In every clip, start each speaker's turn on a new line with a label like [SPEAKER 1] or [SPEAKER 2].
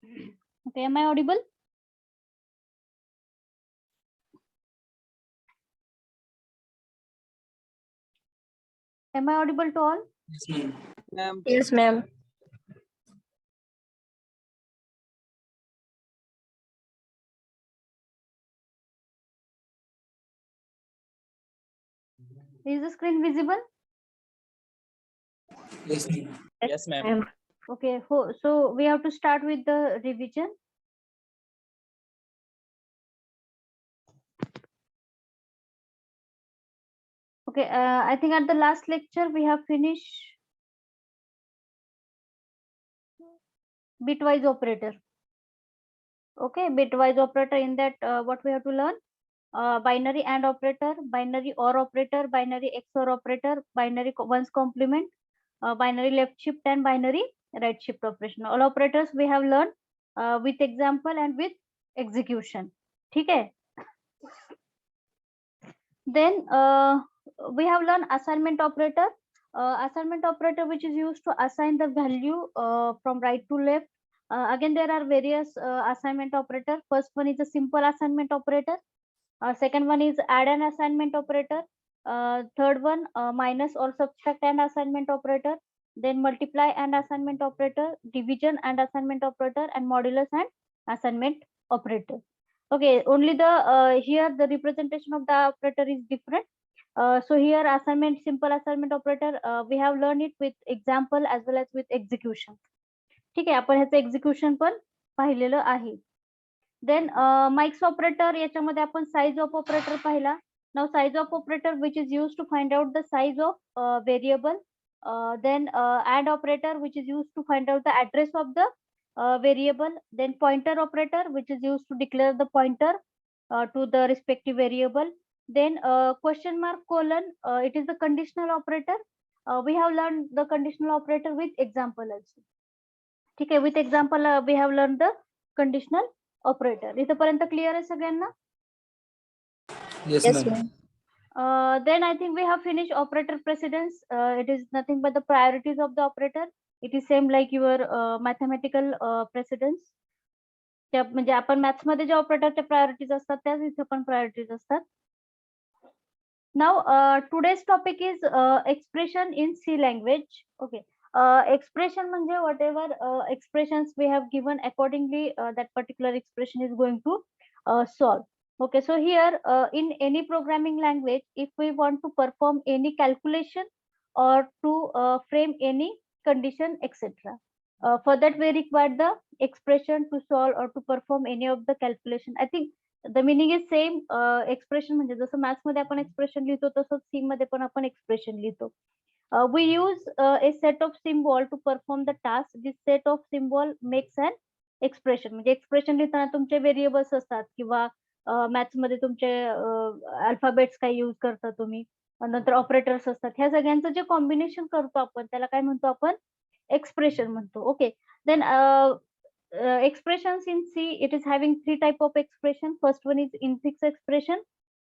[SPEAKER 1] Okay, am I audible? Am I audible to all?
[SPEAKER 2] Yes, ma'am.
[SPEAKER 3] Yes, ma'am.
[SPEAKER 1] Is the screen visible?
[SPEAKER 2] Yes, ma'am.
[SPEAKER 3] Yes, ma'am.
[SPEAKER 1] Okay, so we have to start with the revision. Okay, I think at the last lecture we have finished bitwise operator. Okay, bitwise operator. In that, what we have to learn? Binary AND operator, binary OR operator, binary XOR operator, binary ones complement, binary left shift, and binary right shift operation. All operators we have learned with example and with execution. Okay. Then we have learned assignment operator. Assignment operator, which is used to assign the value from right to left. Again, there are various assignment operator. First one is a simple assignment operator. Second one is add an assignment operator. Third one, minus or subtract and assignment operator. Then multiply and assignment operator, division and assignment operator, and modulus and assignment operator. Okay, only the here the representation of the operator is different. So here assignment, simple assignment operator, we have learned it with example as well as with execution. ठीक आहे, आपण ह्याचं execution पण पाहिलेलं आहे. Then mics operator, याच्यामध्ये आपण size of operator पाहिला. Now size of operator which is use to find out the size of variable. Then add operator, which is used to find out the address of the variable. Then pointer operator, which is used to declare the pointer to the respective variable. Then question mark colon, it is the conditional operator. We have learned the conditional operator with example also. ठीक आहे, with example we have learned the conditional operator. इथपर्यंत clear आहे सगळ्यांना?
[SPEAKER 2] Yes,
[SPEAKER 3] Yes,
[SPEAKER 2] ma'am.
[SPEAKER 3] ma'am.
[SPEAKER 1] Then I think we have finished operator precedence. It is nothing but the priorities of the operator. It is same like your mathematical precedence. म्हणजे आपण maths मध्ये ज्या ऑपरेटरच्या priorities असतात त्याच इथे पण प्रायोरिटीज असतात. Now today's topic is expression in C language. Okay. Expression म्हणजे whatever expressions we have given, accordingly that particular expression is going to solve. Okay, so here in any programming language, if we want to perform any calculation or to frame any condition, etc. For that we require the expression to solve or to perform any of the calculation. I think the meaning is same. Expression म्हणजे जसं maths मध्ये आपण expression लिहितो तसंच C मध्ये पण आपण expression लिहितो. We use a set of symbol to perform the task. This set of symbol makes an expression. म्हणजे एक्सप्रेशन लिहिताना तुमचे व्हेरिएबल्स असतात किंवा मॅथ्स मध्ये तुमचे अल्फाबेट्स काही यूज करता तुम्ही, नंतर ऑपरेटर्स असतात. ह्या सगळ्यांचं जे कॉम्बिनेशन करतो आपण त्याला काय म्हणतो आपण? एक्सप्रेशन म्हणतो. Okay. Then expressions in C, it is having three type of expression. First one is infix expression,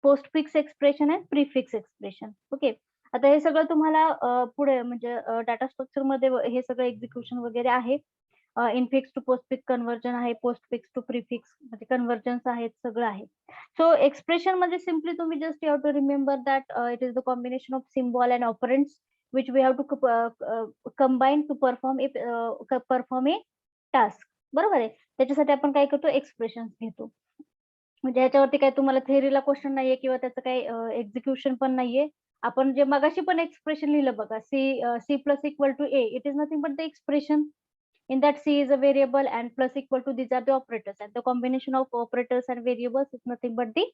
[SPEAKER 1] postfix expression, and prefix expression. Okay. आता हे सगळं तुम्हाला पुढे म्हणजे डाटा स्ट्रक्चर मध्ये हे सगळं एक्झिक्युशन वगैरे आहे. इनफिक्स टू पोस्टफिक्स कन्व्हर्जन आहे, पोस्टफिक्स टू प्रीफिक्स म्हणजे कन्व्हर्जन्स आहेत, सगळं आहे. सो एक्सप्रेशन मध्ये सिम्पली तुम्ही just you have to remember that it is the combination of symbol and operands which we have to combine to perform a task. बरोबर आहे. त्याच्यासाठी आपण काय करतो? एक्सप्रेशन घेतो. म्हणजे ह्याच्यावरती काय तुम्हाला थेअरीला क्वेश्चन नाहीये किंवा त्याचं काही एक्झिक्युशन पण नाहीये. आपण जे मगाशी पण एक्सप्रेशन लिहिलं बघा, C plus equal to A, it is nothing but the expression. In that C is a variable and plus equal to these are the operators, and the combination of operators and variables is nothing but the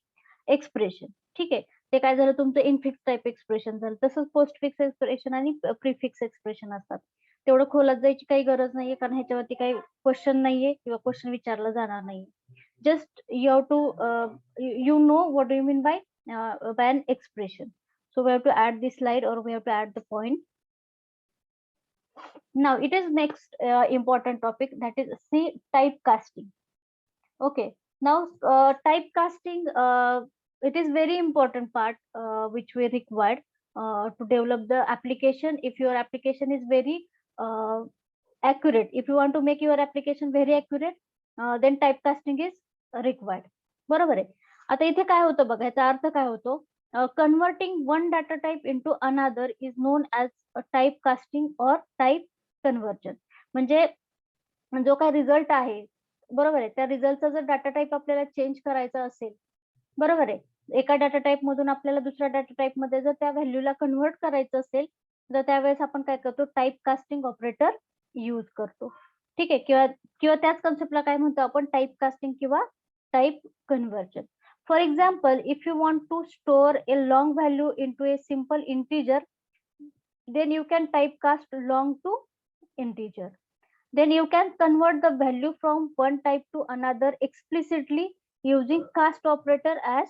[SPEAKER 1] expression. ठीक आहे. ते काय झालं तुमचं infix type expression झालं. तसंच postfix expression आणि prefix expression असतात. तेवढं खोलात जायची काही गरज नाहीये कारण ह्याच्यावरती काही क्वेश्चन नाहीये किंवा क्वेश्चन विचारलं जाणार नाही. Just you have to you know what do you mean by an expression. So we have to add this slide or we have to add the point. Now it is next important topic, that is C, typecasting. Okay. Now typecasting, it is very important part which we required to develop the application. If your application is very accurate, if you want to make your application very accurate, then type casting is required. बरोबर आहे. आता इथे काय होतं बघा, याचा अर्थ काय होतो, converting one data type into another is non as type casting और टाइप कन्व्हर्जन. म्हणजे जो काय रिझल्ट आहे, बरोबर आहे, त्या रिझल्टचा जर डाटा टाइप आपल्याला चेंज करायचा असेल, बरोबर आहे, एका डाटा टाइप मधून आपल्याला दुसऱ्या डाटा टाइप मध्ये जर त्या व्हॅल्यूला कन्व्हर्ट करायचं असेल, तर त्यावेळेस आपण काय करतो, टाइप कास्टिंग ऑपरेटर यूज करतो. ठीक आहे. किंवा किंवा त्याच कन्सेप्टला काय म्हणतो आपण, टाइप कास्टिंग किंवा type conversion. For example, if you want to store a long value into a simple integer, then you can typecast long to integer. Then you can convert the value from one type to another explicitly using cast operator as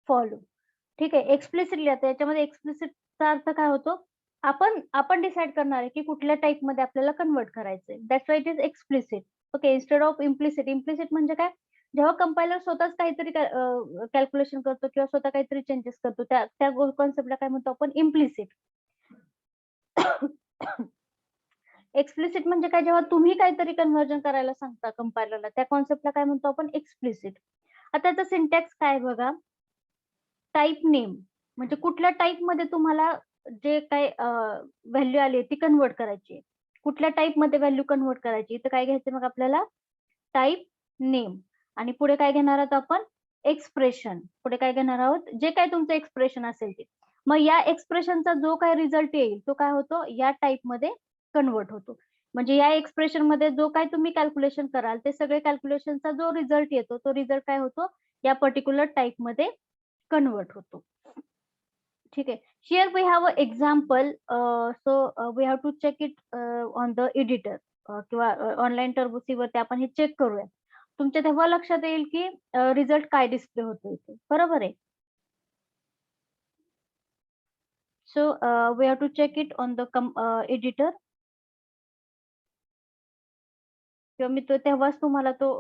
[SPEAKER 1] follow. ठीक आहे. Explicitly, आता याच्यामध्ये एक्सप्लिसिटचा अर्थ काय होतो, आपण decide करणार आहे की कुठल्या टाइप मध्ये आपल्याला कन्वर्ट करायचंय. That's why it is explicit. Okay. Instead of implicit. Implicit म्हणजे काय, जेव्हा कंपायलर स्वतःच काहीतरी कॅल्क्युलेशन करतो किंवा स्वतः काहीतरी चेंजेस करतो, त्या कॉन्सेप्टला काय म्हणतो आपण, इम्प्लिसिट. एक्सप्लिसिट म्हणजे काय, जेव्हा तुम्ही काहीतरी कन्व्हर्जन करायला सांगता कंपायलरला, त्या कॉन्सेप्टला काय म्हणतो आपण, एक्सप्लिसिट. आता त्याचा सिंटॅक्स काय बघा, टाइप नेम म्हणजे कुठल्या टाइप मध्ये तुम्हाला जे काय व्हॅल्यू आली ती कन्वर्ट करायची, कुठल्या टाइप मध्ये व्हॅल्यू कन्वर्ट करायची, तर काय घ्यायचं मग आपल्याला, टाइप नेम. आणि पुढे काय घेणार आहोत आपण, एक्सप्रेशन. पुढे काय घेणार आहोत, जे काय तुमचं एक्सप्रेशन असेल ते. मग या एक्सप्रेशनचा जो काय रिझल्ट येईल तो काय होतो, या टाइप मध्ये कन्वर्ट होतो. म्हणजे या एक्सप्रेशन मध्ये जो काय तुम्ही कॅल्क्युलेशन कराल, ते सगळे कॅल्क्युलेशनचा जो रिझल्ट येतो, तो रिझल्ट काय होतो, या पर्टिक्युलर टाइप मध्ये कन्वर्ट होतो. ठीक आहे. Here we have a example. So we have to check it on the editor किंवा ऑनलाईन टर्बोसी वरती आपण हे चेक करूया. तुमच्या तेव्हा लक्षात येईल की रिझल्ट काय डिस्प्ले होतो इथे. बरोबर आहे. So we have to check it on the editor. किंवा मी तो तेव्हाच तुम्हाला तो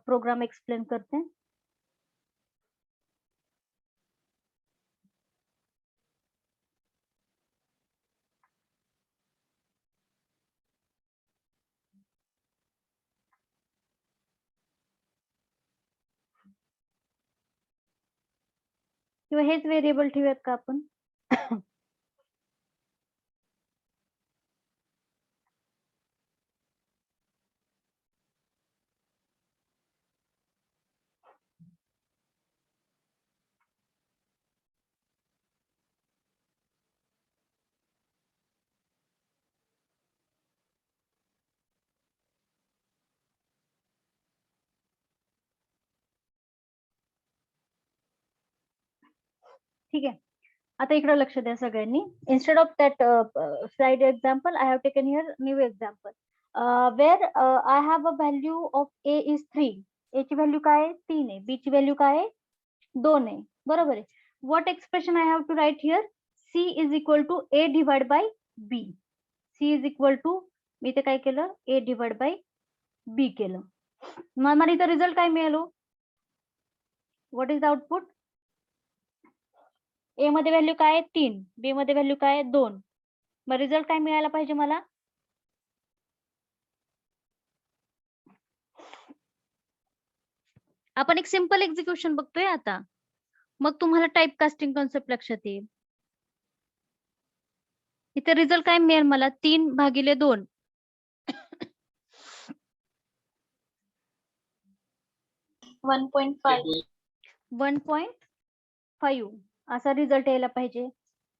[SPEAKER 1] प्रोग्राम एक्सप्लेन करते. किंवा हेच व्हेरिएबल ठेवूयात का आपण. ठीक आहे. आता इकडे लक्ष द्या सगळ्यांनी. Instead of that slide example, I have taken here new example wear I have a value of A is 3. ए ची व्हॅल्यू काय आहे, 3 आहे. बी ची व्हॅल्यू काय आहे, 2 आहे. बरोबर आहे. What expression I have to write here, C is equal to A divide by B. C is equal to, मी इथे काय केलं, ए डिवाइड बाय बी केलं. मग मला इथं रिझल्ट काय मिळालो, व्हॉट इज द आउटपुट, ए मध्ये व्हॅल्यू काय आहे, 3. बी मध्ये व्हॅल्यू काय आहे, 2. मग रिझल्ट काय मिळायला पाहिजे मला, आपण एक सिंपल एक्झिक्युशन बघतोय आता. मग तुम्हाला टाइप कास्टिंग कॉन्सेप्ट लक्षात येईल. इथे रिझल्ट काय मिळेल मला, 3/2. 1.5 असा रिझल्ट यायला पाहिजे.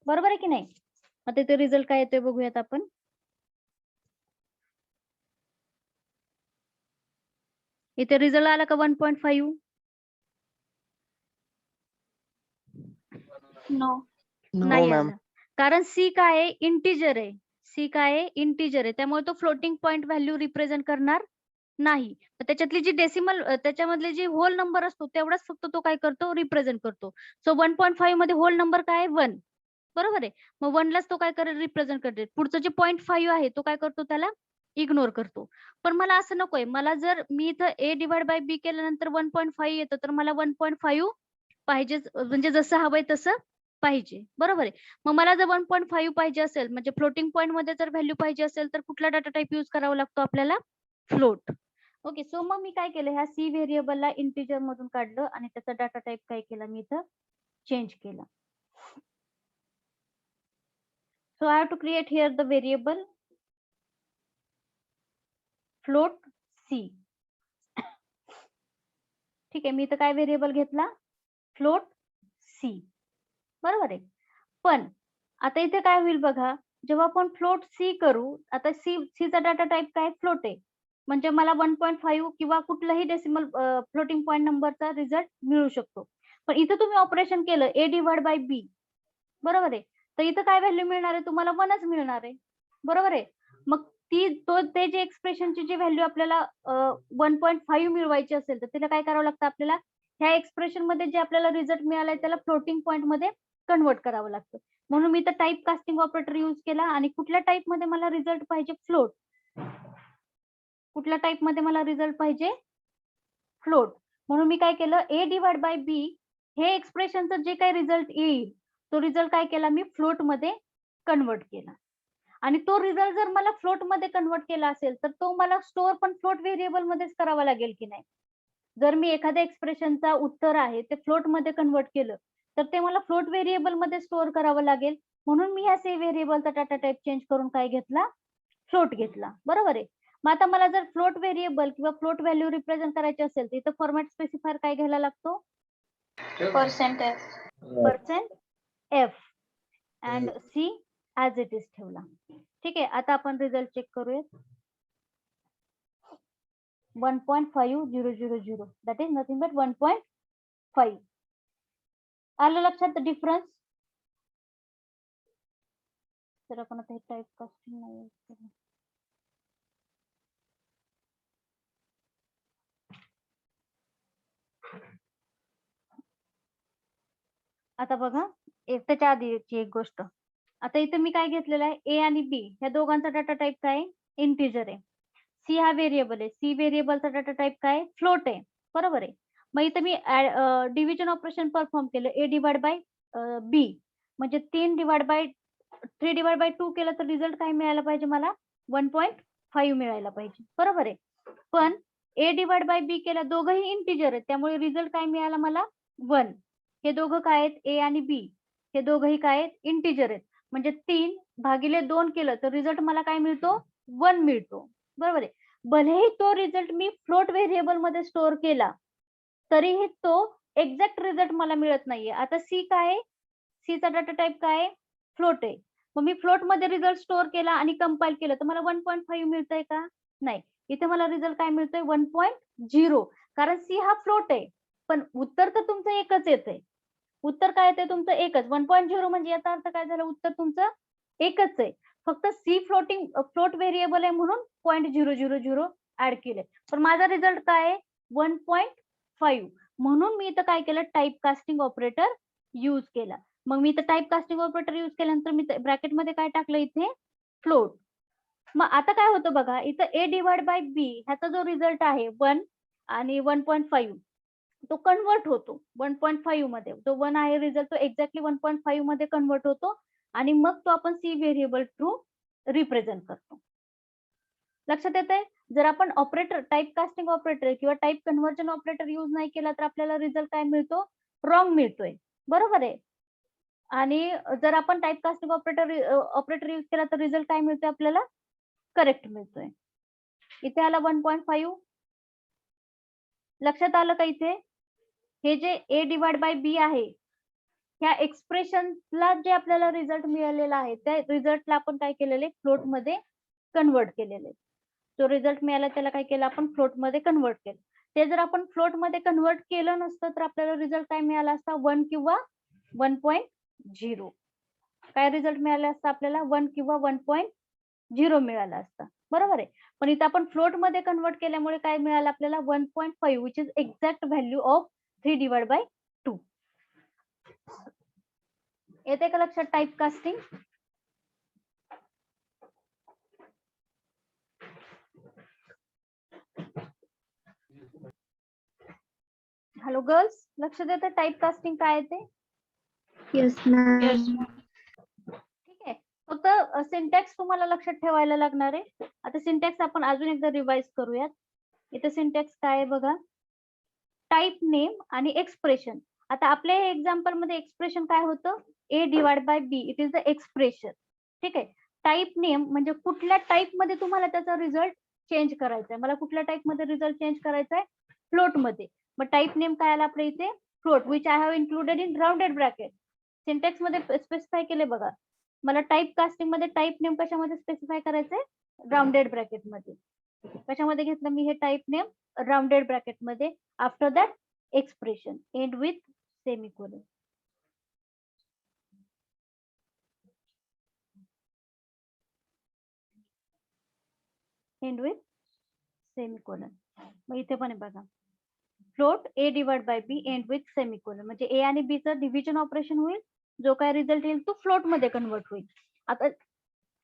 [SPEAKER 1] बरोबर आहे की नाही. आता इथे रिझल्ट काय येतोय बघूयात आपण. इथे रिझल्ट आला का 1.5. नाही आला. कारण सी काय आहे, इंटिजर आहे. सी काय आहे, इंटिजर आहे. त्यामुळे तो फ्लोटिंग पॉइंट व्हॅल्यू रिप्रेझेंट करणार नाही. त्याच्यातली जी डेसिमल, त्याच्यामधले जे होल नंबर असतो तेवढाच फक्त तो काय करतो, रिप्रेझेंट करतो. सो 1.5 मध्ये होल नंबर काय आहे, 1. बरोबर आहे. मग 1 लाच तो काय करेल, रिप्रेझेंट करते. पुढचं जे 0.5 आहे तो काय करतो, त्याला इग्नोर करतो. पण मला असं नकोय. मला जर मी इथं ए डिवाइड बाय बी केल्यानंतर 1.5 येतं, तर मला 1.5 पाहिजे, म्हणजे जसं हवंय तसं पाहिजे. बरोबर आहे. मग मला जर 1.5 पाहिजे असेल, म्हणजे फ्लोटिंग पॉइंट मध्ये जर व्हॅल्यू पाहिजे असेल, तर कुठला डाटा टाइप यूज करावा लागतो आपल्याला, फ्लोट. ओके, सो मग मी काय केलं, ह्या सी व्हेरिएबलला इंटिजर मधून काढलं आणि त्याचा डाटा टाइप काय केला मी इथं चेंज केला. So I have to create here the variable float C. ठीक आहे, मी इथं काय व्हेरिएबल घेतला, फ्लोट सी. बरोबर आहे. पण आता इथे काय होईल बघा, जेव्हा आपण फ्लोट सी करू, आता सी चा डाटा टाइप काय, फ्लोट आहे, म्हणजे मला 1.5 किंवा कुठलाही डेसिमल फ्लोटिंग पॉईंट नंबरचा रिझल्ट मिळू शकतो. पण इथं तुम्ही ऑपरेशन केलं ए डिवाइड बाय बी, बरोबर आहे, तर इथं काय व्हॅल्यू मिळणार आहे तुम्हाला, 1च मिळणार आहे. बरोबर आहे. मग ते जे एक्सप्रेशनची जी व्हॅल्यू आपल्याला 1.5 मिळवायची असेल तर तिला काय करावं लागतं आपल्याला, ह्या एक्सप्रेशन मध्ये जे आपल्याला रिझल्ट मिळालाय त्याला फ्लोटिंग पॉईंट मध्ये कन्वर्ट करावं लागतं. म्हणून मी इथं टाइप कास्टिंग ऑपरेटर यूज केला आणि कुठल्या टाइप मध्ये मला रिझल्ट पाहिजे, फ्लोट. कुठल्या टाइप मध्ये मला रिझल्ट पाहिजे, फ्लोट. म्हणून मी काय केलं, ए डिवाइड बाय बी हे एक्सप्रेशनचं जे काही रिझल्ट येईल तो रिझल्ट काय केला मी फ्लोट मध्ये कन्वर्ट केला. आणि तो रिझल्ट जर मला फ्लोट मध्ये कन्वर्ट केला असेल तर तो मला स्टोअर पण फ्लोट व्हेरिएबल मध्येच करावा लागेल की नाही. जर मी एखाद्या एक्सप्रेशनचा उत्तर आहे ते फ्लोट मध्ये कन्वर्ट केलं तर ते मला फ्लोट व्हेरिएबल मध्ये स्टोअर करावं लागेल. म्हणून मी ह्या सी व्हेरिएबलचा डाटा टाइप चेंज करून काय घेतला, फ्लोट घेतला. बरोबर आहे. मग आता मला जर फ्लोट व्हेरिएबल किंवा फ्लोट व्हॅल्यू रिप्रेझेंट करायची असेल तर इथं फॉर्मॅट स्पेसिफायर काय घ्यायला लागतो, %f and C as it is ठेवला. ठीक आहे, आता आपण रिझल्ट चेक करूयात. 1.5000 दॅट इज नथिंग बट 1.5. आलं लक्षात डिफरन्स. तर आपण आता हे टाइप कास्टिंग नाही करू. आता बघा, त्याच्या आधीची एक गोष्ट, आता इथे मी काय घेतलेलं आहे, ए आणि बी ह्या दोघांचा डाटा टाइप काय, इंटिजर आहे. सी हा व्हेरिएबल आहे, सी व्हेरिएबलचा डाटा टाइप काय, फ्लोट आहे. बरोबर आहे. मग इथे मी डिव्हिजन ऑपरेशन परफॉर्म केलं, ए डिवाइड बाय बी म्हणजे 3 डिवाइड बाय 2 केलं तर रिझल्ट काय मिळायला पाहिजे मला, 1.5 मिळायला पाहिजे. बरोबर आहे. पण ए डिवाइड बाय बी केलं, दोघंही इंटिजर आहेत त्यामुळे रिझल्ट काय मिळाला मला, 1. हे दोघं काय आहेत, ए आणि बी हे दोघंही काय आहेत, इंटिजर आहेत. म्हणजे 3 भागिले 2 केलं तर रिझल्ट मला काय मिळतो, 1 मिळतो. बरोबर आहे. भलेही तो रिझल्ट मी फ्लोट व्हेरिएबल मध्ये स्टोअर केला तरीही तो एक्झॅक्ट रिझल्ट मला मिळत नाहीये. आता सी काय आहे, सी चा डाटा टाइप काय आहे, फ्लोट आहे. मग मी फ्लोट मध्ये रिझल्ट स्टोअर केला आणि कंपाईल केलं तर मला 1.5 मिळतंय का, नाही. इथे मला रिझल्ट काय मिळतोय, 1.0. कारण सी हा फ्लोट आहे पण उत्तर तर तुमचं एकच येतंय. उत्तर काय येतंय तुमचं एकच, 1.0 म्हणजे याचा अर्थ काय झालं, उत्तर तुमचं एकच आहे. फक्त सी फ्लोट व्हेरिएबल आहे म्हणून 0.000 ऍड केले. पण माझा रिझल्ट काय आहे, 1.5. म्हणून मी इथं काय केलं, टाइप कास्टिंग ऑपरेटर यूज केला. मग मी इथं टाइप कास्टिंग ऑपरेटर यूज केल्यानंतर मी ब्रॅकेटमध्ये काय टाकलं, इथे फ्लोट. मग आता काय होतं बघा, इथं ए डिवाइड बाय बी ह्याचा जो रिझल्ट आहे 1 आणि 1.5 तो कन्वर्ट होतो 1.5 मध्ये. जो 1 आहे रिझल्ट तो एक्झॅक्टली 1.5 मध्ये कन्वर्ट होतो आणि मग तो आपण सी व्हेरिएबल थ्रू रिप्रेझेंट करतो. लक्षात येतंय. जर आपण ऑपरेटर टाइप कास्टिंग ऑपरेटर किंवा टाइप कन्व्हर्जन ऑपरेटर यूज नाही केला तर आपल्याला रिझल्ट काय मिळतो, रॉंग मिळतोय. बरोबर आहे. आणि जर आपण टाइप कास्टिंग ऑपरेटर यूज केला तर रिझल्ट काय मिळतोय आपल्याला, करेक्ट मिळतोय. इथे आला 1.5. लक्षात आलं का इथे. हे जे ए डिवाइड बाय बी आहे ह्या एक्सप्रेशनला जे आपल्याला रिझल्ट मिळालेला आहे त्या रिझल्टला आपण काय केलेले, फ्लोट मध्ये कन्वर्ट केलेले. जो रिझल्ट मिळाला त्याला काय केलं आपण, फ्लोट मध्ये कन्वर्ट केलं. ते जर आपण फ्लोट मध्ये कन्वर्ट केलं नसतं तर आपल्याला रिझल्ट काय मिळाला असता, 1 किंवा 1.0. काय रिझल्ट मिळाला असता आपल्याला, 1 किंवा 1.0 मिळाला असता. बरोबर आहे. पण इथे आपण फ्लोट मध्ये कन्वर्ट केल्यामुळे काय मिळालं आपल्याला, 1.5 which is exact value of 3 divide by 2. येते का लक्षात टाइप कास्टिंग. हॅलो गर्ल्स, लक्ष देतं टाइप कास्टिंग काय ते.
[SPEAKER 3] Yes ma'am.
[SPEAKER 1] ठीक आहे. फक्त सिंटॅक्स तुम्हाला लक्षात ठेवायला लागणार आहे. आता सिंटॅक्स आपण अजून एकदा रिवाइज करूयात. इथं सिंटॅक्स काय आहे बघा, टाईप नेम आणि एक्सप्रेशन. आता आपल्या एक्झाम्पल मध्ये एक्सप्रेशन काय होतं, a divide by b, it is the expression. ठीक आहे. टाईप नेम म्हणजे कुठल्या टाईप मध्ये तुम्हाला त्याचा रिझल्ट चेंज करायचा आहे. मला कुठल्या टाईप मध्ये रिझल्ट चेंज करायचा आहे, फ्लोट मध्ये. मग टाईप नेम काय आला आपल्या इथे, float, which I have included in rounded bracket. Syntax मध्ये स्पेसिफाय केले बघा. मला टाईप कास्टिंग मध्ये टाईप नेम कशामध्ये स्पेसिफाय करायचंय, राउंडेड ब्रॅकेट मध्ये. कशामध्ये घेतलं मी हे टाईप नेम, राउंडेड ब्रॅकेट मध्ये. After that expression, end with semicolon. End with semicolon. मग इथे पण आहे बघा, float a divide by b end with semicolon. म्हणजे a आणि b चं डिव्हिजन ऑपरेशन होईल, जो काय रिझल्ट येईल तो फ्लोट मध्ये कन्वर्ट होईल. आता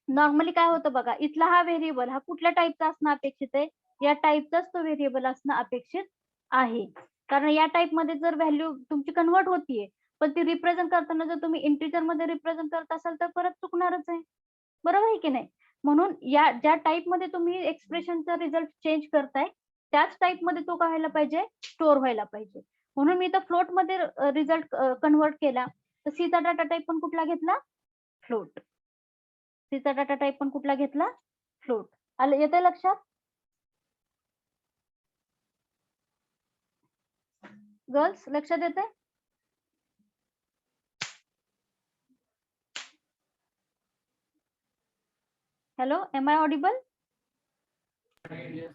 [SPEAKER 1] नॉर्मली काय होतं बघा, इथला हा व्हेरिएबल हा कुठल्या टाईपचा असणं अपेक्षित आहे, या टाईपचाच तो व्हेरिएबल असणं अपेक्षित आहे. कारण या टाईप मध्ये जर व्हॅल्यू तुमची कन्वर्ट होतीये, पण ती रिप्रेझेंट करताना जर तुम्ही इंटिजर मध्ये रिप्रेझेंट करत असाल तर परत चुकणारच आहे. बरोबर आहे की नाही. म्हणून या ज्या टाईप मध्ये तुम्ही एक्सप्रेशनचा रिझल्ट चेंज करताय, त्याच टाईप मध्ये तो काय व्हायला पाहिजे, स्टोअर व्हायला पाहिजे. म्हणून मी इथं फ्लोट मध्ये रिझल्ट कन्वर्ट केला. तर सीचा डाटा टाईप पण कुठला घेतला, फ्लोट. सीचा डाटा टाईप पण कुठला घेतला, फ्लोट. आलं, येतंय लक्षात. गर्ल्स लक्षात येते. Hello, am I audible.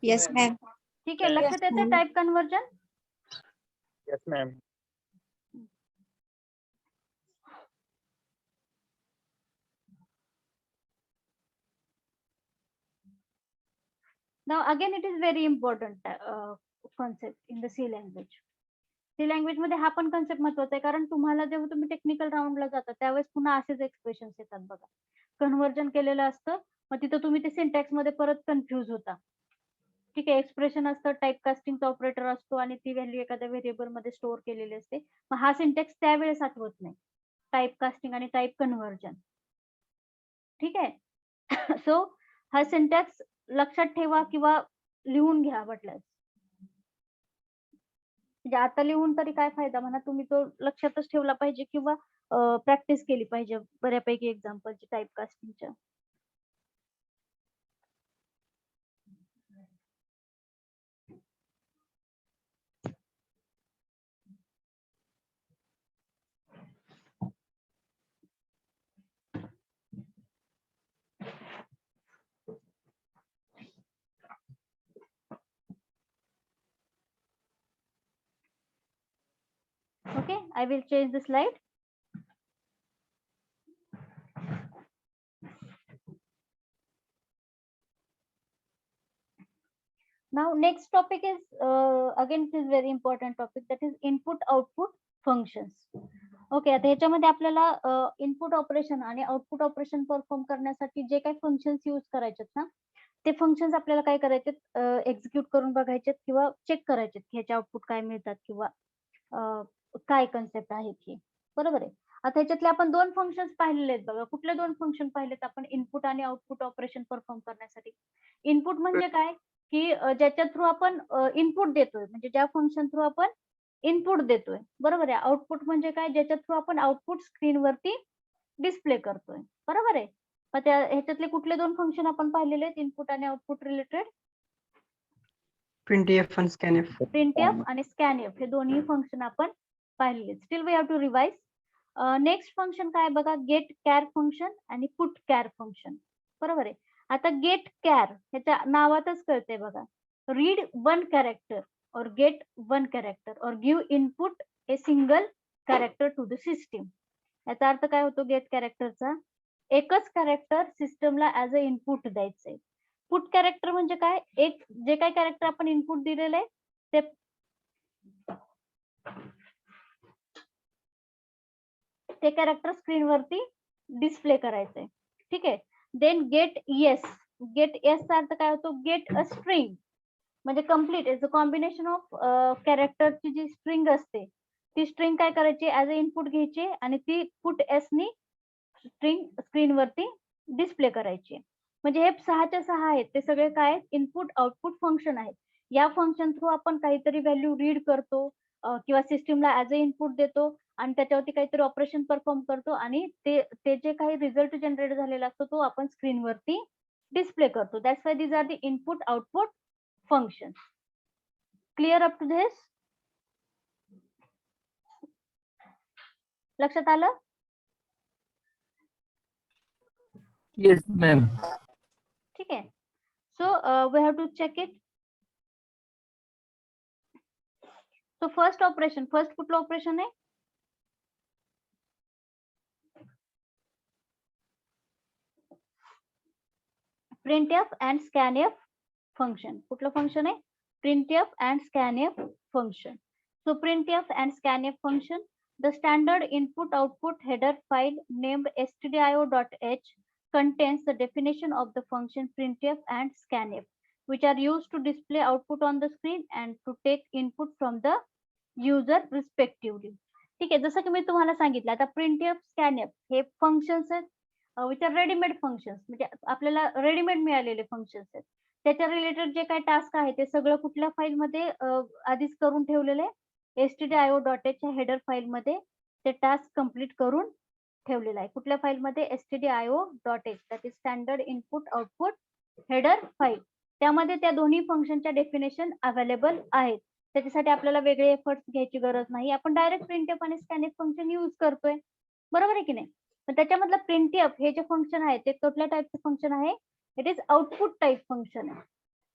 [SPEAKER 3] Yes, ma'am.
[SPEAKER 1] ठीक आहे, लक्षात येते
[SPEAKER 3] ma'am.
[SPEAKER 1] Type conversion.
[SPEAKER 2] Yes, ma'am.
[SPEAKER 1] Now again it is very important concept in the C language. C language मध्ये हा पण कन्सेप्ट महत्वाचा आहे, कारण तुम्हाला जेव्हा तुम्ही टेक्निकल राऊंडला जाता त्यावेळेस पुन्हा असेच एक्सप्रेशन येतात बघा. कन्वर्जन केलेलं असतं, मग तिथं तुम्ही ते सिंटॅक्स मध्ये परत कन्फ्युज होता. ठीक आहे. एक्सप्रेशन असतं, टाईप कास्टिंगचा ऑपरेटर असतो आणि ती व्हॅल्यू एखाद्या व्हेरिएबल मध्ये स्टोअर केलेली असते. मग हा सिंटॅक्स त्यावेळेस आठवत नाही, टाईप कास्टिंग आणि टाईप कन्वर्जन. ठीक आहे. सो हा सिंटॅक्स लक्षात ठेवा किंवा लिहून घ्या वाटल्यास. म्हणजे आता लिहून तरी काय फायदा म्हणा, तुम्ही तो लक्षातच ठेवला पाहिजे किंवा प्रॅक्टिस केली पाहिजे बऱ्यापैकी एक्झाम्पलची type कास्टिंगच्या. Okay, I will change the slide. Now next topic is again it is very important topic, that is input output functions. Okay, आता ह्याच्यामध्ये आपल्याला इनपुट ऑपरेशन आणि आउटपुट ऑपरेशन परफॉर्म करण्यासाठी जे काही फंक्शन्स यूज करायचे ना, ते फंक्शन्स आपल्याला काय करायचे, एक्झिक्यूट करून बघायचे किंवा चेक करायचे की ह्याचे आउटपुट काय मिळतात किंवा काय कन्सेप्ट आहे की. बरोबर आहे. आता ह्याच्यातले आपण दोन फंक्शन्स पाहिलेले आहेत बघा. कुठले दोन फंक्शन पाहिलेत आपण इनपुट आणि आउटपुट ऑपरेशन परफॉर्म करण्यासाठी. इनपुट म्हणजे काय, की ज्याच्या थ्रू आपण इनपुट देतोय, म्हणजे ज्या फंक्शन थ्रू आपण इनपुट देतोय. बरोबर आहे. आउटपुट म्हणजे काय, ज्याच्या थ्रू आपण आउटपुट स्क्रीनवरती डिस्प्ले करतोय. बरोबर आहे. मग त्या ह्याच्यातले कुठले दोन फंक्शन आपण पाहिलेले आहेत इनपुट आणि आउटपुट रिलेटेड,
[SPEAKER 4] printf आणि scanf.
[SPEAKER 1] प्रिंटएफ आणि स्कॅनएफ हे दोन्ही फंक्शन आपण पाहिलेले. Still we have to revise. Next function काय बघा, गेट कॅर फंक्शन आणि पुट कॅर फंक्शन. बरोबर आहे. आता गेट कॅर ह्याच्या नावातच कळते बघा, रीड वन कॅरेक्टर और गेट वन कॅरेक्टर और give input a single character to the system. याचा अर्थ काय होतो गेट कॅरेक्टरचा, एकच कॅरेक्टर सिस्टमला ऍज अ इनपुट द्यायचंय. पुट कॅरेक्टर म्हणजे काय, एक जे काही कॅरेक्टर आपण इनपुट दिलेलं आहे ते कॅरेक्टर स्क्रीनवरती डिस्प्ले करायचंय. ठीक आहे. देन गेट येस, गेट येसचा अर्थ काय होतो, गेट अ स्ट्रिंग, म्हणजे complete is a combination of कॅरेक्टरची जी स्ट्रिंग असते ती स्ट्रिंग काय करायची, ऍज अ इनपुट घ्यायची आणि ती पुट एसनी स्ट्रिंग स्क्रीनवरती डिस्प्ले करायची. म्हणजे हे 6च्या 6 आहेत ते सगळे काय इनपुट आउटपुट फंक्शन आहेत. या फंक्शन थ्रू आपण काहीतरी व्हॅल्यू रीड करतो किंवा सिस्टीमला ऍज अ इनपुट देतो आणि त्याच्यावरती काहीतरी ऑपरेशन परफॉर्म करतो आणि ते जे काही रिझल्ट जनरेट झालेला असतो तो आपण स्क्रीनवरती डिस्प्ले करतो. That's why these are the input output function. Clear up to this? लक्षात आलं?
[SPEAKER 2] Yes, ma'am.
[SPEAKER 1] ठीक आहे. So we have to check it. So first कुठलं ऑपरेशन आहे? printf and scanf function. कुठलं फंक्शन आहे? printf and scanf function. So printf and scanf function, the standard input output header file named stdio.h contains the definition of the function printf and scanf, which are used to display output on the screen and to take input from the user respectively. ठीक आहे, जसं की मी तुम्हाला सांगितलं आता printf scanf हे functions आहेत which are readymade functions, म्हणजे आपल्याला रेडीमेड मिळालेले फंक्शन्स आहेत. त्याच्या रिलेटेड जे काही टास्क आहे ते सगळं कुठल्या फाईलमध्ये आधीच करून ठेवलेलं आहे, stdio.h च्या हेडर फाईलमध्ये ते टास्क कंप्लीट करून ठेवलेलं आहे. कुठल्या फाईलमध्ये? stdio.h, that is standard input output header file. त्यामध्ये त्या दोन्ही फंक्शनच्या डेफिनेशन अवेलेबल आहेत. त्याच्यासाठी आपल्याला वेगळे एफर्ट्स घ्यायची गरज नाही, आपण डायरेक्ट printf आणि scanf फंक्शन यूज करतोय, बरोबर आहे की नाही? पण त्याच्यामधलं printf हे जे फंक्शन आहे ते कुठल्या टाईपचं फंक्शन आहे? It is output type function आहे.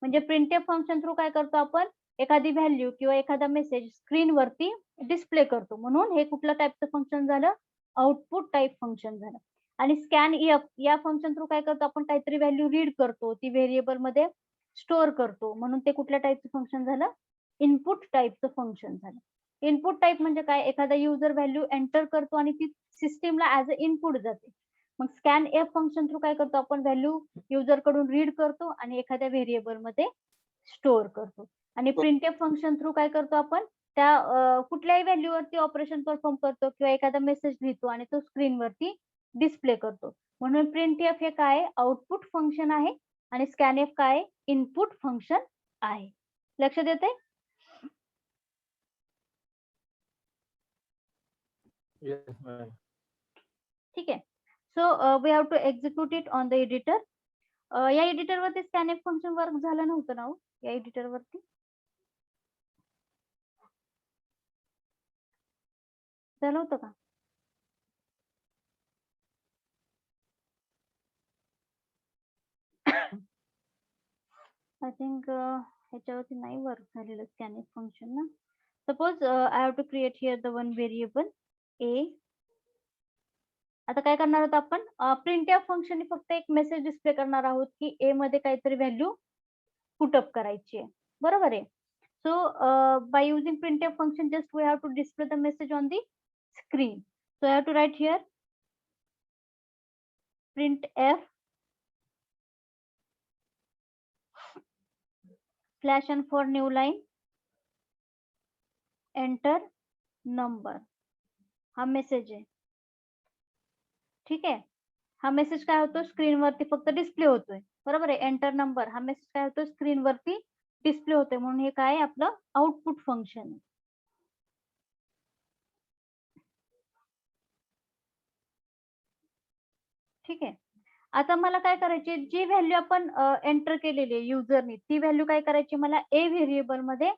[SPEAKER 1] म्हणजे printf फंक्शन थ्रू काय करतो आपण? एखादी व्हॅल्यू किंवा एखादा मेसेज स्क्रीनवरती डिस्प्ले करतो, म्हणून हे कुठल्या टाईपचं फंक्शन झालं? आउटपुट टाईप फंक्शन झालं. आणि scanf या फंक्शन थ्रू काय करतो आपण? काहीतरी व्हॅल्यू रीड करतो, ती व्हेरिएबल मध्ये स्टोअर करतो, म्हणून ते कुठल्या टाईपचं फंक्शन झालं? इनपुट टाईपचं फंक्शन झालं. इनपुट टाईप म्हणजे काय? एखादा युजर व्हॅल्यू एंटर करतो आणि ती सिस्टीमला ऍज अ इनपुट जाते. मग scanf फंक्शन थ्रू काय करतो आपण? व्हॅल्यू युजर कडून रीड करतो आणि एखाद्या व्हेरिएबल मध्ये स्टोअर करतो. आणि printf फंक्शन थ्रू काय करतो आपण? त्या कुठल्याही व्हॅल्यूवरती ऑपरेशन परफॉर्म करतो किंवा एखादा मेसेज लिहितो आणि तो स्क्रीनवरती डिस्प्ले करतो. म्हणून printf हे काय? आउटपुट फंक्शन आहे आणि scanf काय? इनपुट फंक्शन आहे. लक्षात येते?
[SPEAKER 2] Yes, ma'am.
[SPEAKER 1] ठीक आहे. So we have to execute it on the editor. या एडिटर वरती scanf फंक्शन वर्क झालं नव्हतं ना हो? या एडिटर वरती झालं होतं का? आय थिंक ह्याच्यावरती नाही वर्क झालेलं scanf फंक्शन ना. Suppose I have to create here the one variable A. आता काय करणार आहोत आपण? printf फंक्शन फक्त एक मेसेज डिस्प्ले करणार आहोत की ए मध्ये काहीतरी व्हॅल्यू पुटअप करायची आहे, बरोबर आहे? So by using printf function just we have to display the message on the screen. So I have to write here printf slash and for new line enter number. हा message आहे, ठीक आहे? हा message काय होतो? स्क्रीनवरती फक्त display होतोय, बरोबर आहे? एंटर नंबर हा मेसेज काय होतो? स्क्रीनवरती डिस्प्ले होतोय, म्हणून हे काय? आपलं आउटपुट फंक्शन आहे. ठीक आहे. आता मला काय करायची? जी व्हॅल्यू आपण एंटर केलेली आहे युजरनी, ती व्हॅल्यू काय करायची? मला ए व्हेरिएबल मध्ये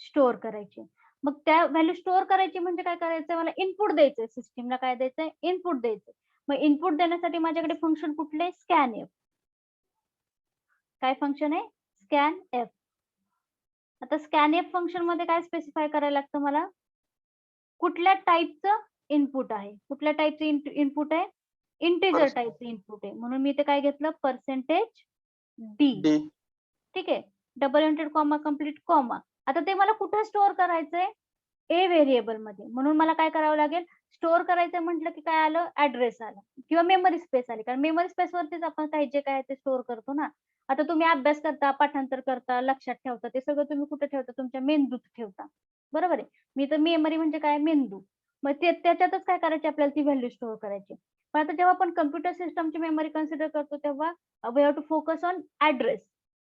[SPEAKER 1] स्टोअर करायची. मग त्या व्हॅल्यू स्टोअर करायची म्हणजे काय करायचंय? मला इनपुट द्यायचंय, सिस्टीमला काय द्यायचंय? इनपुट द्यायचंय. मग इनपुट देण्यासाठी माझ्याकडे फंक्शन कुठले? scanf. काय फंक्शन आहे? scanf. आता scanf फंक्शन मध्ये काय स्पेसिफाय करायला लागतं मला? कुठल्या टाईपचं इनपुट आहे? कुठल्या टाईपचं इनपुट आहे? इंटिजर टाईपचं इनपुट आहे, म्हणून मी इथे काय घेतलं? %d. ठीक आहे. Double inverted comma complete comma. आता ते मला कुठे स्टोअर करायचंय? ए व्हेरिएबल मध्ये, म्हणून मला काय करावं लागेल? स्टोअर करायचं म्हटलं की काय आलं? ऍड्रेस आला किंवा मेमरी स्पेस आली, कारण मेमरी स्पेस वरतीच आपण काही जे काय ते स्टोअर करतो ना. आता तुम्ही अभ्यास करता, पाठांतर करता, लक्षात ठेवता, ते सगळं तुम्ही कुठे ठेवता? तुमच्या मेंदूत ठेवता, बरोबर आहे? मी तर मेमरी म्हणजे काय? मेंदू. मग ते त्याच्यातच काय करायची? आपल्याला ती व्हॅल्यू स्टोअर करायची. पण आता जेव्हा आपण कम्प्युटर सिस्टमची मेमरी कन्सिडर करतो तेव्हा we have to focus on address.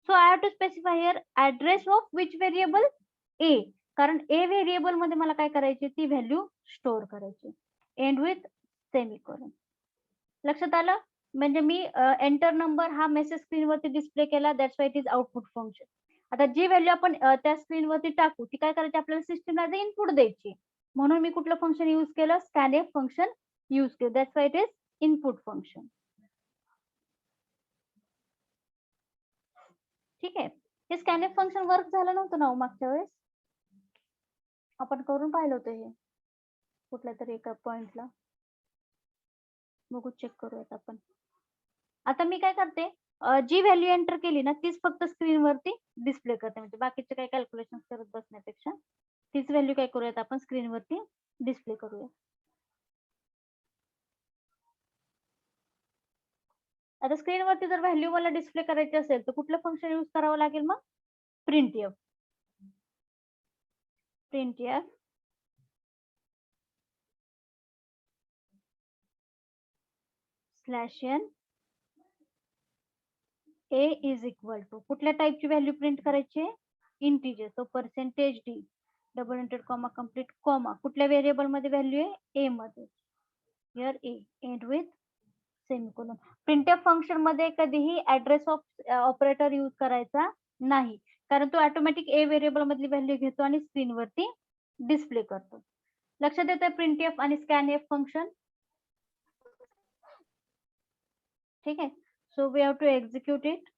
[SPEAKER 1] So I have to specify here address of which variable? A. कारण A व्हेरिएबल मध्ये मला काय करायची, ती व्हॅल्यू स्टोअर करायची. End with semicolon. लक्षात आलं? म्हणजे मी एंटर नंबर हा मेसेज स्क्रीनवरती डिस्प्ले केला, that's why it is output function. आता जी व्हॅल्यू आपण त्या स्क्रीनवरती टाकू ती काय करायची, आपल्याला सिस्टमला इनपुट द्यायची. म्हणून मी कुठलं फंक्शन यूज केलं, स्कॅनएफ फंक्शन यूज केलं, that's why it is input function. ठीक आहे. हे स्कॅनएफ फंक्शन वर्क झालं नव्हतं ना मागच्या वेळेस, आपण करून पाहिलं होतं हे कुठल्या तरी एका पॉइंटला. बघू, चेक करूयात आपण. आता मी काय करते, जी व्हॅल्यू एंटर केली ना तीच फक्त स्क्रीनवरती डिस्प्ले करते. म्हणजे बाकीचे काही कॅल्क्युलेशन करत बसण्यापेक्षा तीच व्हॅल्यू काय करूयात आपण स्क्रीनवरती डिस्प्ले करूया. आता स्क्रीनवरती जर व्हॅल्यू मला डिस्प्ले करायची असेल तर कुठलं फंक्शन यूज करावं लागेल मग? Printf. Printf slash N A is equal to कुठल्या टाईपची व्हॅल्यू प्रिंट करायची? इंटिजर. तो percentage D double inverted comma complete comma कुठल्या व्हेरिएबल मध्ये व्हॅल्यू आहे? ए मध्ये. Here A end with semicolon. Printf function मध्ये कधीही ऍड्रेस ऑफ ऑपरेटर यूज करायचा नाही, कारण तो ऑटोमॅटिक ए व्हेरिएबल मधली व्हॅल्यू घेतो आणि स्क्रीनवरती डिस्प्ले करतो. लक्षात येतंय प्रिंटएफ आणि स्कॅनएफ फंक्शन? ठीक आहे. So we have to execute it.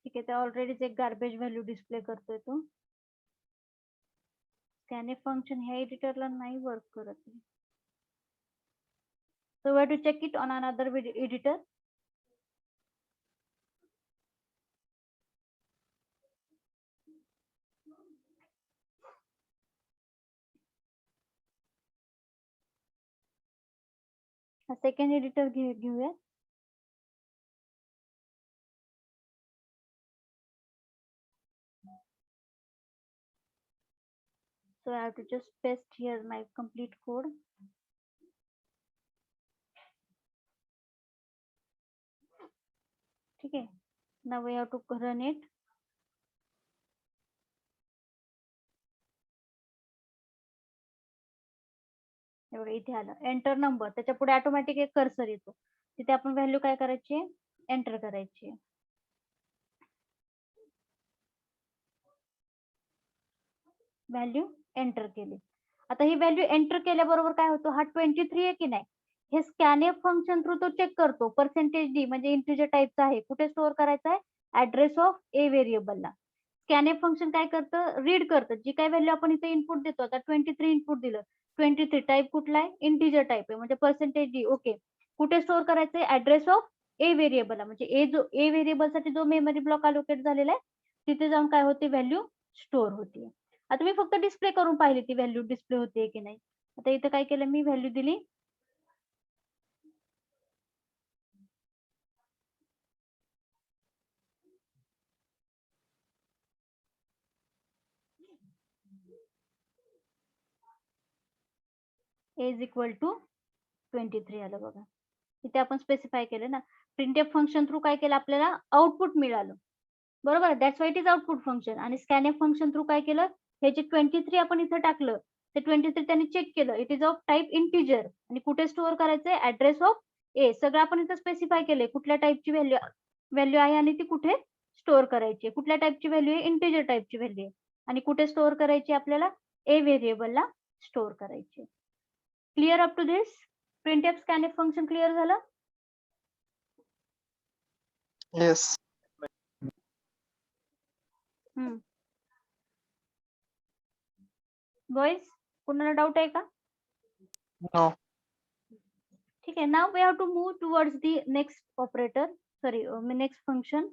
[SPEAKER 1] ठीक आहे, ते ऑलरेडीच एक गार्बेज व्हॅल्यू डिस्प्ले करतोय तो. स्कॅनएफ फंक्शन ह्या एडिटरला नाही वर्क करत. So we have to check it on another editor. Second editor घेऊया. So I have to just paste here my complete code. ठीक आहे. Now we have to run it. एवढं इथे आलं एंटर नंबर, त्याच्या पुढे ऑटोमॅटिक एक कर्सर येतो, तिथे आपण व्हॅल्यू काय करायची? एंटर करायची. व्हॅल्यू एंटर केली. आता ही व्हॅल्यू एंटर केल्याबरोबर काय होतो, हा 23 आहे की नाही, हे स्कॅनएफ फंक्शन थ्रू तो चेक करतो. पर्सेंटेज डी म्हणजे इंटिजर टाईपचा आहे, कुठे स्टोअर करायचा आहे? ऍड्रेस ऑफ ए व्हेरिएबलला. स्कॅनएफ फंक्शन काय करतं? रीड करतं. जी काय व्हॅल्यू आपण इथे इनपुट देतो, आता 23 इनपुट दिलं, 23 टाईप कुठला आहे? इंटिजर टाईप आहे, म्हणजे पर्सेंटेज डी. ओके. कुठे स्टोअर करायचंय? ऍड्रेस ऑफ ए व्हेरिएबलला, म्हणजे ए व्हेरिएबल साठी जो मेमरी ब्लॉक अलोकेट झालेला आहे तिथे जाऊन काय होते? व्हॅल्यू स्टोअर होते. आता मी फक्त डिस्प्ले करून पाहिली ती व्हॅल्यू डिस्प्ले होते की नाही. आता इथे काय केलं मी? व्हॅल्यू दिली इज इक्वल टू 23 आलं बघा. इथे आपण स्पेसिफाय केलं ना. प्रिंटएफ फंक्शन थ्रू काय केलं? आपल्याला आउटपुट मिळालं, बरोबर. That's why it is output function. आणि स्कॅनएफ फंक्शन थ्रू काय केलं? हे जे 23 आपण इथे टाकलं ते 23 त्यांनी चेक केलं, it is of type integer आणि कुठे स्टोअर करायचंय? ऍड्रेस ऑफ ए. सगळं आपण इथे स्पेसिफाय केलंय कुठल्या टाईपची व्हॅल्यू आहे आणि ती कुठे स्टोअर करायची. कुठल्या टाईपची व्हॅल्यू आहे? इंटिजर टाईपची व्हॅल्यू आहे. आणि कुठे स्टोअर करायची? आपल्याला ए व्हेरिएबलला स्टोअर करायची. Clear up to this? Printf scanf function clear झालं?
[SPEAKER 4] Yes.
[SPEAKER 1] बॉईज, कुणाला डाऊट आहे का?
[SPEAKER 4] No.
[SPEAKER 1] ठीक आहे. Now we have to move towards the next operator, sorry next function,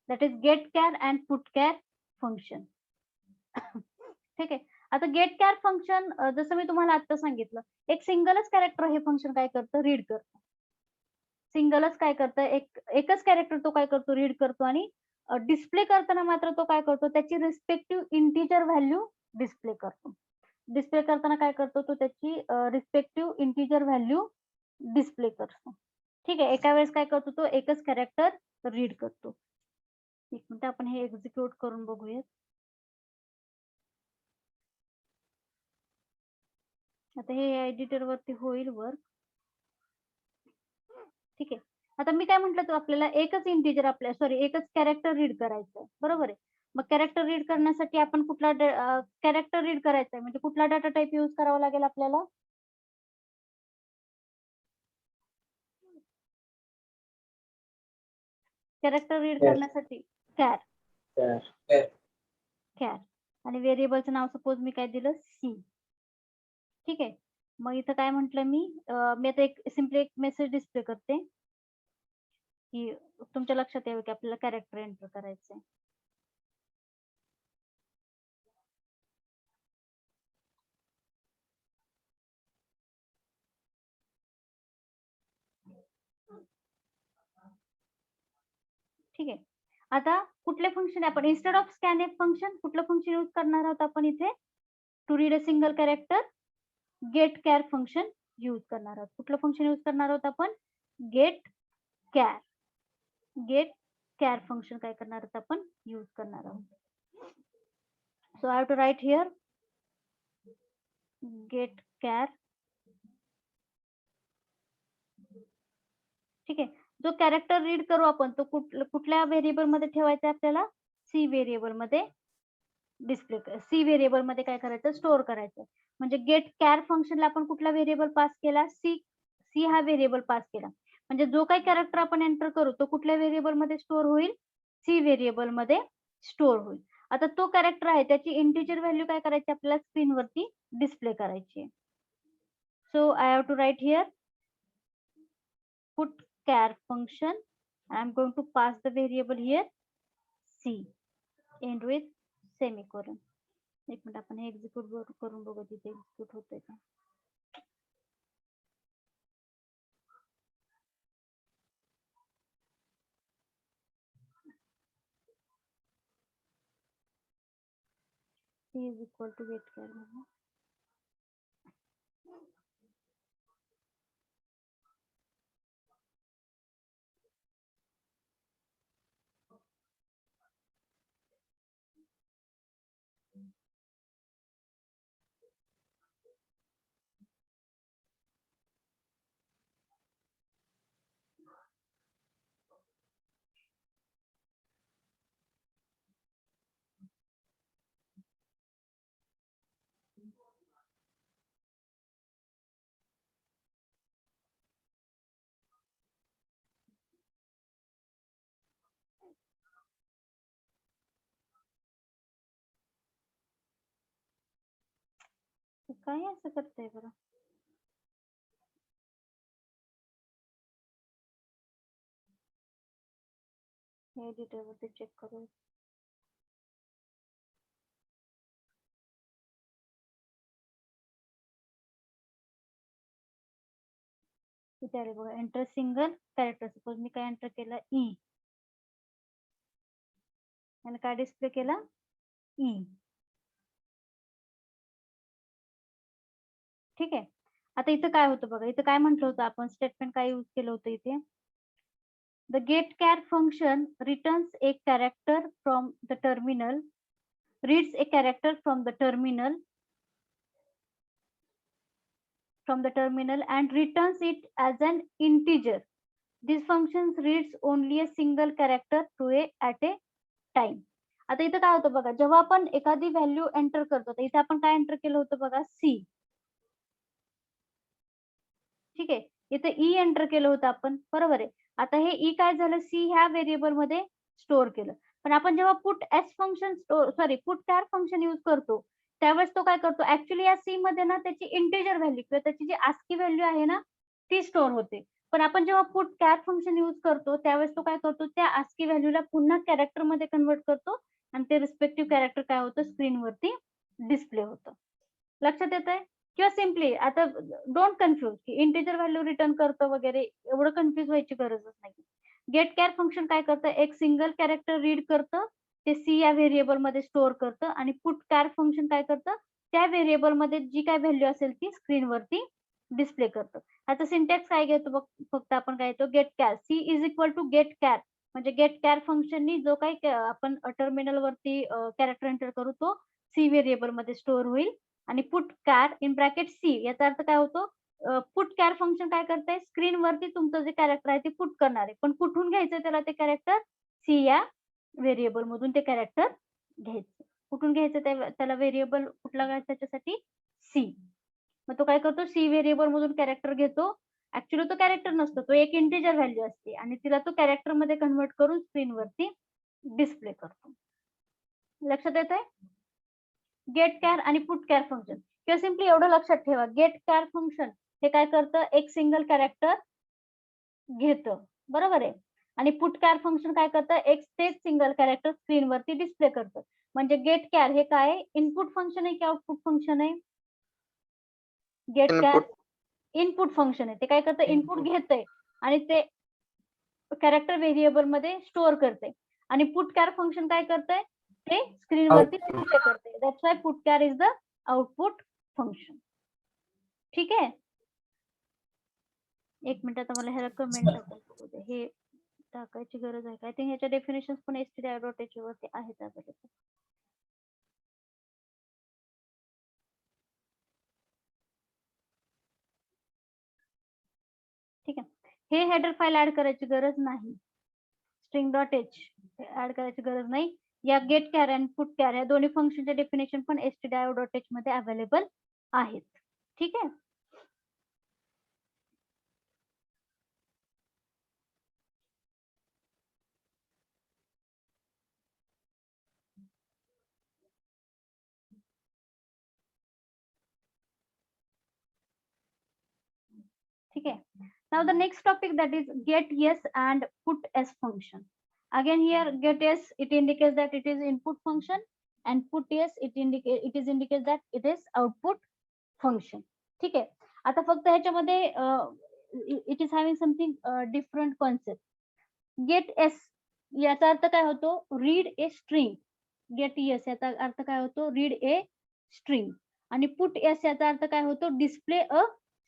[SPEAKER 1] that is get char and put char function. ठीक आहे. आता get char function जसं मी तुम्हाला आता सांगितलं, एक सिंगलच कॅरेक्टर हे फंक्शन काय करतं? रीड करतं. सिंगलच काय करतं? एकच कॅरेक्टर तो काय करतो? रीड करतो. आणि डिस्प्ले करताना मात्र तो काय करतो? त्याची रिस्पेक्टिव्ह इंटिजर व्हॅल्यू डिस्प्ले करतो. डिस्प्ले करताना काय करतो तो त्याची रिस्पेक्टिव्ह इंटिजर व्हॅल्यू डिस्प्ले करतो. ठीक आहे, एका वेळेस काय करतो तो एकच कॅरेक्टर रीड करतो. एक मिनिट आपण हे एक्झिक्यूट करून बघूयात. आता हे एडिटर वरती होईल वर्क. ठीक आहे, आता मी काय म्हटलं तो आपल्याला एकच इंटिजर एकच कॅरेक्टर रीड करायचं, बरोबर आहे. मग कॅरेक्टर रीड करण्यासाठी आपण कुठला कॅरेक्टर रीड करायचा आहे म्हणजे कुठला डाटा टाइप यूज करावा लागेल आपल्याला? कॅरेक्टर रीड करण्यासाठी कॅर आणि व्हेरिएबलचं नाव सपोज मी काय दिलं सी. ठीक आहे, मग इथं काय म्हटलं मी आता एक सिम्पली एक मेसेज डिस्प्ले करते की तुमच्या लक्षात यावं की आपल्याला कॅरेक्टर एंटर करायचंय. ठीक आहे, आता कुठले फंक्शन आपण इन्स्टेड ऑफ स्कॅनएफ फंक्शन कुठलं फंक्शन यूज करणार आहोत आपण इथे? To read a single character get char function use करणार आहोत. कुठलं फंक्शन यूज करणार आहोत आपण? गेट कॅर फंक्शन काय करणार आहोत आपण? यूज करणार आहोत. So I have to write here get char. ठीक आहे, जो कॅरेक्टर रीड करू आपण तो कुठल्या व्हेरिएबल मध्ये ठेवायचा आपल्याला? सी व्हेरिएबल मध्ये डिस्प्ले सी व्हेरिएबल मध्ये काय करायचं? स्टोअर करायचं. म्हणजे गेट कॅर फंक्शनला आपण कुठला व्हेरिएबल पास केला? सी हा व्हेरिएबल पास केला. म्हणजे जो काही कॅरेक्टर आपण एंटर करू तो कुठल्या व्हेरिएबल मध्ये स्टोअर होईल? सी व्हेरिएबल मध्ये स्टोअर होईल. आता तो कॅरेक्टर आहे त्याची इंटिजर व्हॅल्यू काय करायची आपल्याला स्क्रीनवरती डिस्प्ले करायची. So I have to write here put char function. I'm going to pass the variable here c end with semicolon. एक मिनिट आपण हे एक्झिक्यूट करून बघू तिथे एक्झिक्यूट होतंय का. c is equal to get char म्हणून. काय असं करतंय बरं? एडिटर वरती चेक करू. इथे आले बघा एंटर सिंगल कॅरेक्टर. सपोज मी काय एंटर केलं ई आणि काय डिस्प्ले केला? ई. ठीक आहे, आता इथं काय होतं बघा, इथं काय म्हटलं होतं आपण स्टेटमेंट काय यूज केलं होतं इथे? The getChar function returns a character from the terminal, reads a character from the terminal and returns it as an integer. This function reads only a single character at a time. आता इथं काय होतं बघा, जेव्हा आपण एखादी value enter करतो तर इथे आपण काय एंटर केलं होतं बघा? सी. ठीक आहे, इथे ई एंटर केलं होतं आपण, बरोबर आहे. आता हे ई काय झालं? सी ह्या व्हेरिएबल मध्ये स्टोअर केलं. पण आपण जेव्हा पुट कॅर फंक्शन यूज करतो त्यावेळेस तो काय करतो? ऍक्च्युली या सी मध्ये ना त्याची इंटिजर व्हॅल्यू किंवा त्याची जी आस्की व्हॅल्यू आहे ना ती स्टोअर होते. पण आपण जेव्हा पुट कॅर फंक्शन यूज करतो त्यावेळेस तो काय करतो? त्या आस्की व्हॅल्यूला पुन्हा कॅरेक्टर मध्ये कन्वर्ट करतो आणि ते रिस्पेक्टिव्ह कॅरेक्टर काय होतं? स्क्रीनवरती डिस्प्ले होतं. लक्षात येत आहे? किंवा सिम्पली आता डोंट कन्फ्युज की इंटिजर व्हॅल्यू रिटर्न करतं वगैरे, एवढं कन्फ्युज व्हायची गरजच नाही. गेट कॅर फंक्शन काय करतं? एक सिंगल कॅरेक्टर रीड करतं, ते सी या व्हेरिएबल मध्ये स्टोअर करतं आणि पुट कॅर फंक्शन काय करतं? त्या व्हेरिएबल मध्ये जी काय व्हॅल्यू असेल ती स्क्रीनवरती डिस्प्ले करतो. ह्याचा सिंटॅक्स काय घेतो बघ, फक्त आपण काय येतो get char, C is equal to get char, म्हणजे गेट कॅर फंक्शननी जो काही आपण टर्मिनल वरती कॅरेक्टर एंटर करू तो सी व्हेरिएबल मध्ये स्टोअर होईल. आणि put char in bracket C, याचा अर्थ काय होतो, पुट कॅर फंक्शन काय करतंय, स्क्रीनवरती तुमचं जे कॅरेक्टर आहे ते पुट करणार आहे, पण कुठून घ्यायचं त्याला ते कॅरेक्टर, सी या व्हेरिएबल मधून ते कॅरेक्टर घ्यायचं. कुठून घ्यायचं त्याला व्हेरिएबल कुठला घ्यायचा त्याच्यासाठी, सी. मग तो काय करतो, सी व्हेरिएबल मधून कॅरेक्टर घेतो. ऍक्च्युली तो कॅरेक्टर नसतो, तो एक इंटिजर व्हॅल्यू असते आणि तिला तो कॅरेक्टर मध्ये कन्वर्ट करून स्क्रीनवरती डिस्प्ले करतो. लक्षात येत आहे? गेट कॅर आणि पुट कॅर फंक्शन, किंवा सिम्पली एवढं लक्षात ठेवा, गेट कॅर फंक्शन हे काय करतं, एक सिंगल कॅरेक्टर घेतं, बरोबर आहे. आणि पुट कॅर फंक्शन काय करतं, एक तेच सिंगल कॅरेक्टर स्क्रीनवरती डिस्प्ले करतं. म्हणजे गेट कॅर हे काय, इनपुट फंक्शन आहे की आउटपुट फंक्शन आहे? गेट कॅर इनपुट फंक्शन आहे. ते काय करतं, इनपुट घेतंय आणि ते कॅरेक्टर व्हेरिएबल मध्ये स्टोअर करते. आणि पुट कॅर फंक्शन काय करतंय, ते स्क्रीनवरती डिस्प्ले करते. That's why put care is the output function. ठीक आहे, एक मिनिट, आता मला ह्याला कमेंट टाकू दे, हे टाकायची गरज आहे का? आय थिंक ह्याच्या डेफिनेशन पण stdio.h वरती आहेत अवेलेबल. ठीक आहे, हे हेडर फाईल ऍड करायची गरज नाही, string.h ऍड करायची गरज नाही. या गेट कॅर आणि पुट कॅर या दोन्ही फंक्शनचे डेफिनेशन पण stdio.h मध्ये अवेलेबल आहेत. ठीक आहे, ठीक आहे. Now the next topic, that is get yes and put s function. Again here get yes, it indicates that it is input function, and put yes, it indicates that it is output function. ठीक आहे, आता फक्त ह्याच्यामध्ये it is having something different concept. Get S याचा अर्थ काय होतो, read a string. Get S याचा अर्थ काय होतो, रीड ए स्ट्रिंग. आणि पुट एस याचा अर्थ काय होतो, डिस्प्ले अ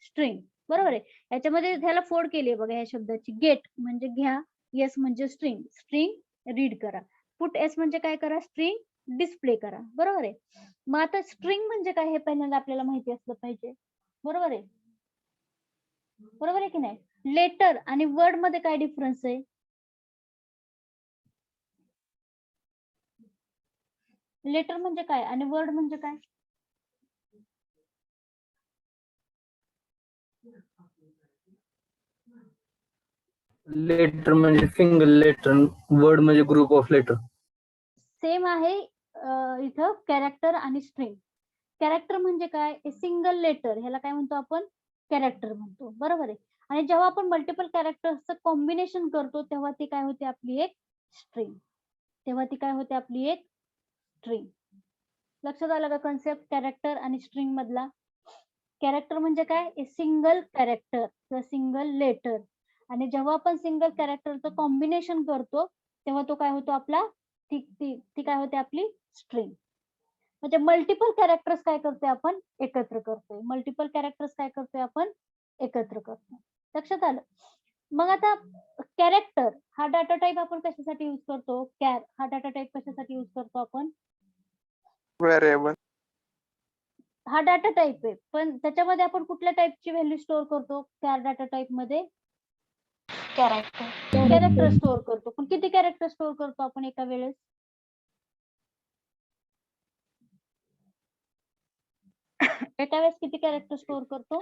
[SPEAKER 1] स्ट्रिंग. बरोबर आहे, याच्यामध्ये ह्याला फोड केली बघा या शब्दाची. गेट म्हणजे घ्या, येस म्हणजे स्ट्रिंग, स्ट्रिंग रीड करा. पुट एस म्हणजे काय करा, स्ट्रिंग डिस्प्ले करा. बरोबर आहे. मग आता स्ट्रिंग म्हणजे काय हे पहिल्यांदा आपल्याला माहिती असलं पाहिजे. बरोबर आहे, बरोबर आहे की नाही? लेटर आणि वर्ड मध्ये काय डिफरन्स आहे? लेटर म्हणजे काय आणि वर्ड म्हणजे काय?
[SPEAKER 2] लेटर म्हणजे सिंगल लेटर, वर्ड म्हणजे ग्रुप ऑफ लेटर.
[SPEAKER 1] सेम आहे इथं कॅरेक्टर आणि स्ट्रिंग. कॅरेक्टर म्हणजे काय, सिंगल लेटर, ह्याला काय म्हणतो आपण, कॅरेक्टर म्हणतो. बरोबर आहे. आणि जेव्हा आपण मल्टिपल कॅरेक्टर्सचं कॉम्बिनेशन करतो तेव्हा ती काय होते, आपली एक स्ट्रिंग. तेव्हा ती काय होते, आपली एक स्ट्रिंग. लक्षात आलं का कन्सेप्ट कॅरेक्टर आणि स्ट्रिंग मधला? कॅरेक्टर म्हणजे काय, सिंगल कॅरेक्टर किंवा सिंगल लेटर. आणि जेव्हा आपण सिंगल कॅरेक्टरचं कॉम्बिनेशन करतो तेव्हा तो काय होतो आपला, ती काय होते आपली स्ट्रिंग. म्हणजे मल्टिपल कॅरेक्टर्स काय करतोय आपण, एकत्र करतोय. मल्टिपल कॅरेक्टर्स काय करतोय आपण, एकत्र करतोय. लक्षात आलं? मग आता कॅरेक्टर हा डाटा टाइप आपण कशासाठी यूज करतो, कॅर हा डाटा टाइप कशासाठी यूज करतो आपण?
[SPEAKER 4] व्हेरिएबल.
[SPEAKER 1] हा डाटा टाइप आहे, पण त्याच्यामध्ये आपण कुठल्या टाइपची व्हॅल्यू स्टोअर करतो, कॅर डाटा टाइप मध्ये? कॅरेक्टर स्टोअर करतो. पण किती कॅरेक्टर स्टोअर करतो आपण एका वेळेस? एका वेळेस किती कॅरेक्टर स्टोअर करतो?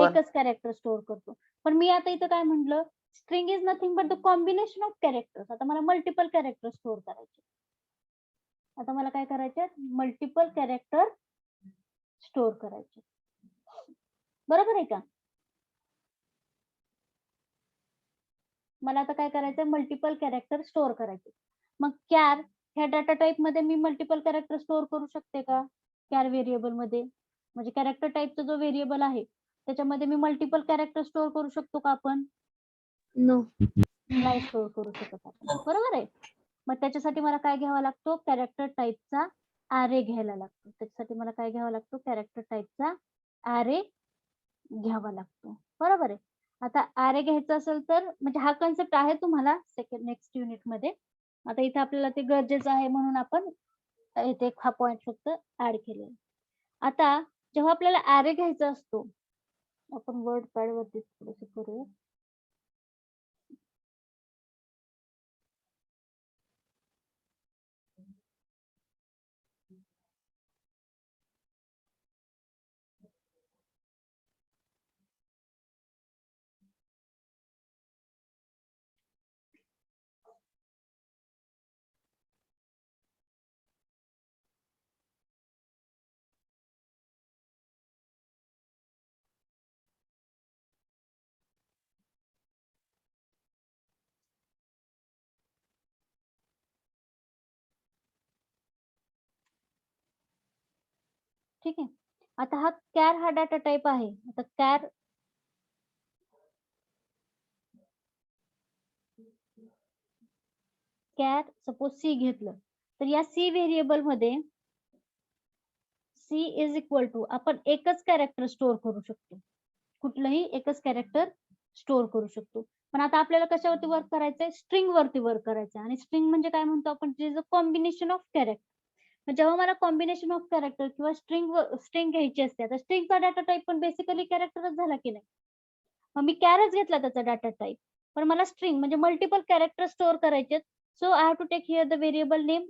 [SPEAKER 1] एकच कॅरेक्टर स्टोअर करतो. पण मी आता इथं काय म्हटलं, string is nothing but the combination of characters. आता मला मल्टिपल कॅरेक्टर स्टोअर करायचे. आता मला काय करायचे, मल्टिपल कॅरेक्टर स्टोअर करायचे. बरोबर आहे का? मला आता काय करायचं, मल्टिपल कॅरेक्टर स्टोअर करायचे. मग कॅर ह्या डाटा टाइप मध्ये मी मल्टिपल कॅरेक्टर स्टोअर करू शकते का, कॅर व्हेरिएबल मध्ये? म्हणजे कॅरेक्टर टाइपचा जो व्हेरिएबल आहे त्याच्यामध्ये मी मल्टिपल कॅरेक्टर स्टोअर करू शकतो का आपण?
[SPEAKER 3] No.
[SPEAKER 1] नाही स्टोअर करू शकत आपण. बरोबर आहे. मग त्याच्यासाठी मला काय घ्यावा लागतो, कॅरेक्टर टाइपचा ॲरे घ्यायला लागतो. त्याच्यासाठी मला काय घ्यावा लागतो, कॅरेक्टर टाईपचा ॲरे घ्यावा लागतो. बरोबर आहे. आता ॲरे घ्यायचा असेल तर म्हणजे हा कन्सेप्ट आहे तुम्हाला नेक्स्ट युनिट मध्ये. आता इथे आपल्याला ते गरजेचं आहे म्हणून आपण इथे हा पॉइंट फक्त ऍड केलेला. आता जेव्हा आपल्याला ॲरे घ्यायचा असतो, आपण वर्ड पॅड वरती थोडंसं करूया. ठीक आहे. आता हा कॅर हा डाटा टाइप आहे. आता कॅर सपोज सी घेतलं तर या सी व्हेरिएबल मध्ये सी इज इक्वल टू आपण एकच कॅरेक्टर स्टोअर करू शकतो. कुठलंही एकच कॅरेक्टर स्टोअर करू शकतो. पण आता आपल्याला कशावरती वर्क करायचंय, स्ट्रिंग वरती वर्क करायचंय. आणि स्ट्रिंग म्हणजे काय म्हणतो आपण, जे कॉम्बिनेशन ऑफ कॅरेक्टर. जेव्हा मला कॉम्बिनेशन ऑफ कॅरेक्टर किंवा स्ट्रिंग घ्यायची असते, आता स्ट्रिंगचा डाटा टाइप पण बेसिकली कॅरेक्टरच झाला की नाही. मग मी कॅरच घेतला त्याचा डाटा टाइप, पण मला स्ट्रिंग म्हणजे मल्टिपल कॅरेक्टर स्टोअर करायचे. So I have to take here the variable name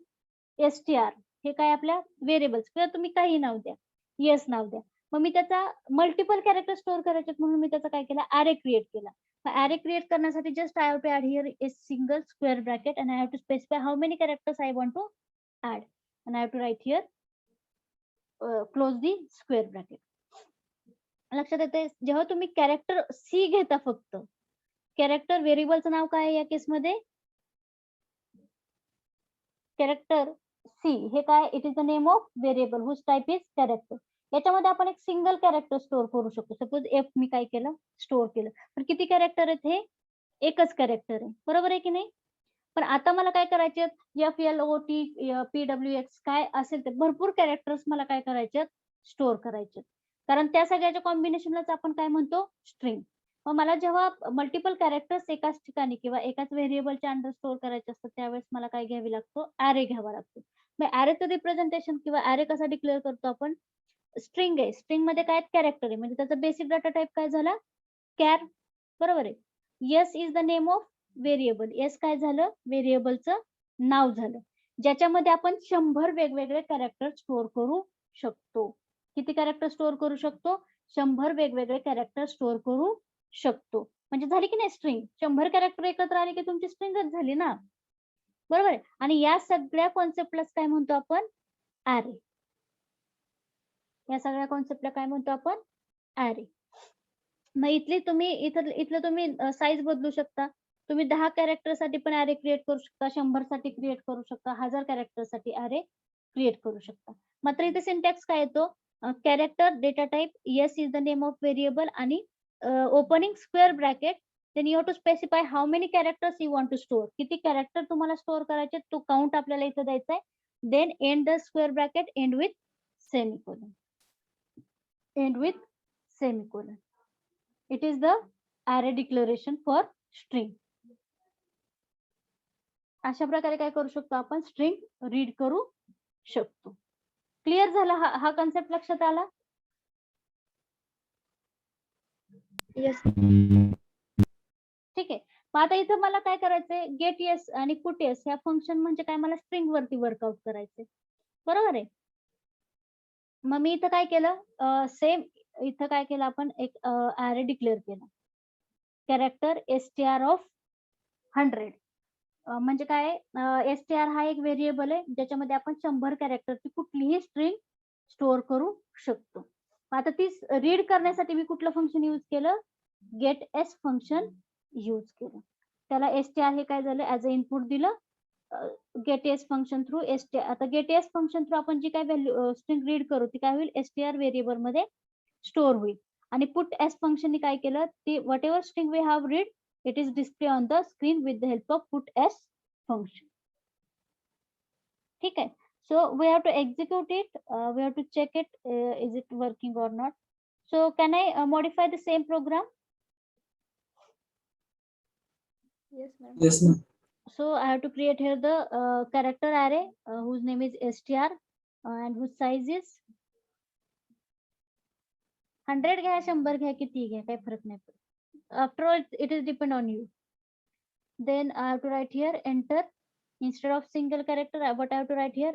[SPEAKER 1] str. हे काय आपल्या व्हेरिएबल्स किंवा तुम्ही काही नाव द्या, येस नाव द्या. मग मी त्याचा मल्टिपल कॅरेक्टर स्टोअर करायचे म्हणून मी त्याचा काय केला, ॲरे क्रिएट केला. ॲरे क्रिएट करण्यासाठी just I have to add here a single square bracket and I have to specify how many characters I want to add and I have to write here close the square bracket. लक्षात येते. जेव्हा तुम्ही character C घेता, फक्त character व्हेरिएबलचं नाव काय आहे या केसमध्ये, कॅरेक्टर सी हे काय, it is the name of variable whose type is character. याच्यामध्ये आपण एक सिंगल कॅरेक्टर स्टोअर करू शकतो. सपोज एफ मी काय केलं, स्टोअर केलं. पण किती कॅरेक्टर आहेत, हे एकच कॅरेक्टर आहे. बरोबर आहे की नाही. पण आता मला काय करायचे, FLOT PWX काय असेल ते भरपूर कॅरेक्टर्स मला काय करायचे, स्टोअर करायचे. कारण त्या सगळ्याच्या कॉम्बिनेशनलाच आपण काय म्हणतो, स्ट्रिंग. मग मला जेव्हा मल्टिपल कॅरेक्टर्स एकाच ठिकाणी किंवा एकाच व्हेरिएबलच्या अंडर स्टोअर करायचे असतात, त्यावेळेस मला काय घ्यावी लागतो, ॲरे घ्यावा लागतो. मग ॲरेचं रिप्रेझेंटेशन किंवा ॲरे कसा डिक्लेअर करतो आपण, स्ट्रिंग आहे. स्ट्रिंग मध्ये काय कॅरेक्टर आहे, म्हणजे त्याचा बेसिक डाटा टाइप काय झाला, कॅर. बरोबर आहे. Yes is the name of variable. Yes काय झालं, व्हेरिएबलचं नाव झालं, ज्याच्यामध्ये आपण 100 वेगवेगळे कॅरेक्टर स्टोअर करू शकतो. किती कॅरेक्टर स्टोअर करू शकतो, 100 वेगवेगळे कॅरेक्टर स्टोअर करू शकतो. म्हणजे झाली की नाही स्ट्रिंग. 100 कॅरेक्टर एकत्र आले की तुमची स्ट्रिंगच झाली ना. बरोबर आहे. आणि या सगळ्या कॉन्सेप्टला काय म्हणतो आपण, ॲरे. या सगळ्या कॉन्सेप्टला काय म्हणतो आपण, ॲरे. मग इथलं तुम्ही साईज बदलू शकता. तुम्ही 10 कॅरेक्टर साठी पण ॲरे क्रिएट करू शकता, 100 साठी क्रिएट करू शकता, 1000 कॅरेक्टर साठी ॲरे क्रिएट करू शकता. मात्र इथे सिंटॅक्स काय येतो, character data type S is the name of variable आणि opening square bracket. Then you have to specify how many characters you want to store. किती कॅरेक्टर तुम्हाला स्टोअर करायचे तो काउंट आपल्याला इथे द्यायचा आहे. Then end the square bracket, end with semicolon. End with semicolon. It is the array declaration for string. अशा प्रकारे काय करू शकतो आपण, स्ट्रिंग रीड करू शकतो. क्लिअर झाला हा कन्सेप्ट लक्षात आला.
[SPEAKER 3] Yes.
[SPEAKER 1] ठीक आहे. मग आता इथं मला काय करायचंय, गेट येस आणि पुट येस ह्या फंक्शन म्हणजे काय, मला स्ट्रिंग वरती वर्कआउट करायचंय. बरोबर आहे. मग मी इथं काय केलं, सेम इथं काय केलं आपण, एक ॲरे डिक्लेअर केला, कॅरेक्टर str ऑफ 100. म्हणजे काय, str हा एक व्हेरिएबल आहे ज्याच्यामध्ये आपण 100 कॅरेक्टरची कुठलीही स्ट्रिंग स्टोअर करू शकतो. आता ती रीड करण्यासाठी मी कुठलं फंक्शन यूज केलं, गेट एस फंक्शन यूज केलं. त्याला str हे काय झालं, ऍज अ इनपुट दिलं. Get S function through str. आता गेट एस फंक्शन थ्रू आपण जी काय व्हॅल्यू स्ट्रिंग रीड करू ती काय होईल, str व्हेरिएबल मध्ये स्टोअर होईल. आणि पुट एस फंक्शनने काय केलं, ती whatever string we have read it is display on the screen with the help of put s function. ठीक आहे. So we have to execute it. We have to check it. Is it working or not? So can I modify the same program?
[SPEAKER 3] Yes, ma'am.
[SPEAKER 2] Yes, ma'am.
[SPEAKER 1] So I have to create here the character array whose name is str and whose size is 100 घ्या 100 घ्या किती घ्या काही फरक नाही पडत. After all, it is depend on you. Then I have to write here enter instead of single character. What I have to write here?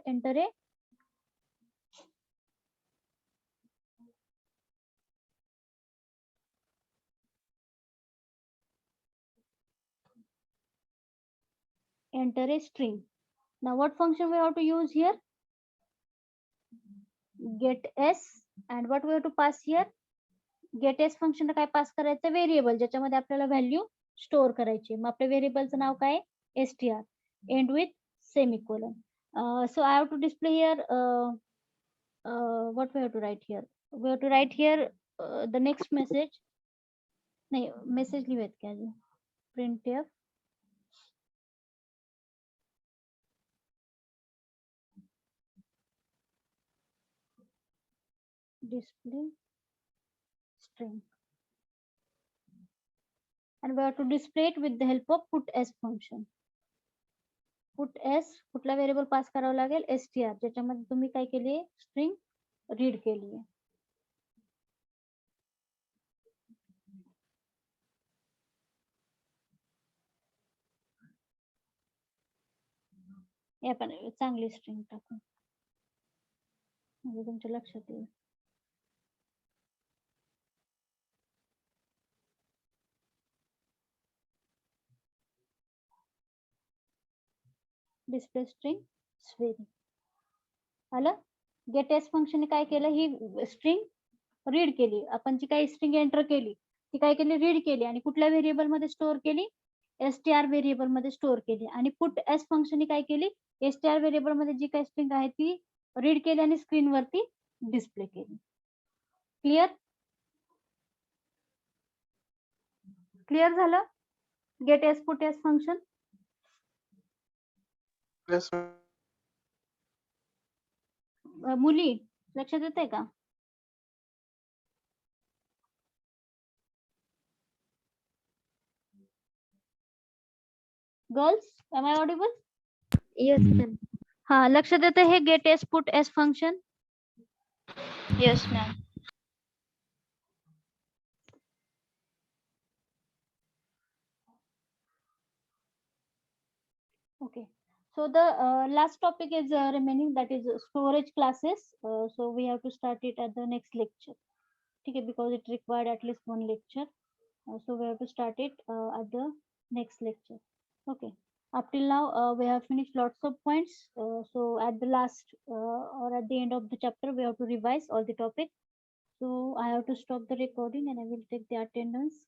[SPEAKER 1] Enter a string. Now what function we have to use here? Get s, and what we have to pass here? Get s function काय pass करायचं? Variable ज्याच्यामध्ये आपल्याला value store करायची. मग आपल्या व्हेरिएबलचं नाव काय? str end with semicolon. So I have to display here what we have to write here? We have to write here the next message. नाही message लिहूयात की अजून printf display string, and we have to display it with the help of put s function. Put s कुठला variable pass करावा लागेल? str ज्याच्यामध्ये तुम्ही काय केली? स्ट्रिंग रीड केली आहे. हे आपण चांगली स्ट्रिंग टाकू म्हणजे तुमच्या लक्षात येईल. डिस्प्ले स्ट्रिंग स्वेरी आलं. गेट एस फंक्शन काय केलं? ही स्ट्रिंग रीड केली. आपण जी काही स्ट्रिंग एंटर केली ती काय केली? रीड केली आणि कुठल्या व्हेरिएबल मध्ये स्टोअर केली? str व्हेरिएबल मध्ये स्टोअर केली. आणि पुट एस फंक्शन काय केली? str व्हेरिएबल मध्ये जी काही स्ट्रिंग आहे ती रीड केली आणि स्क्रीन वरती डिस्प्ले केली. क्लिअर? क्लिअर झालं? Get S put S function.
[SPEAKER 4] Yes, ma'am.
[SPEAKER 1] मुली लक्षात येत आहे का? Girls am I audible?
[SPEAKER 3] Yes, ma'am.
[SPEAKER 1] हा लक्षात येते हे get S put S function?
[SPEAKER 3] Yes, ma'am.
[SPEAKER 1] Okay. So the last topic is remaining, that is storage classes. So we have to start it at the next lecture. Okay, because it required at least one lecture. So we have to start it at the next lecture. Okay. Up till now, we have finished lots of points. So at the last or at the end of the chapter, we have to revise all the topic. So I have to stop the recording and I will take the attendance.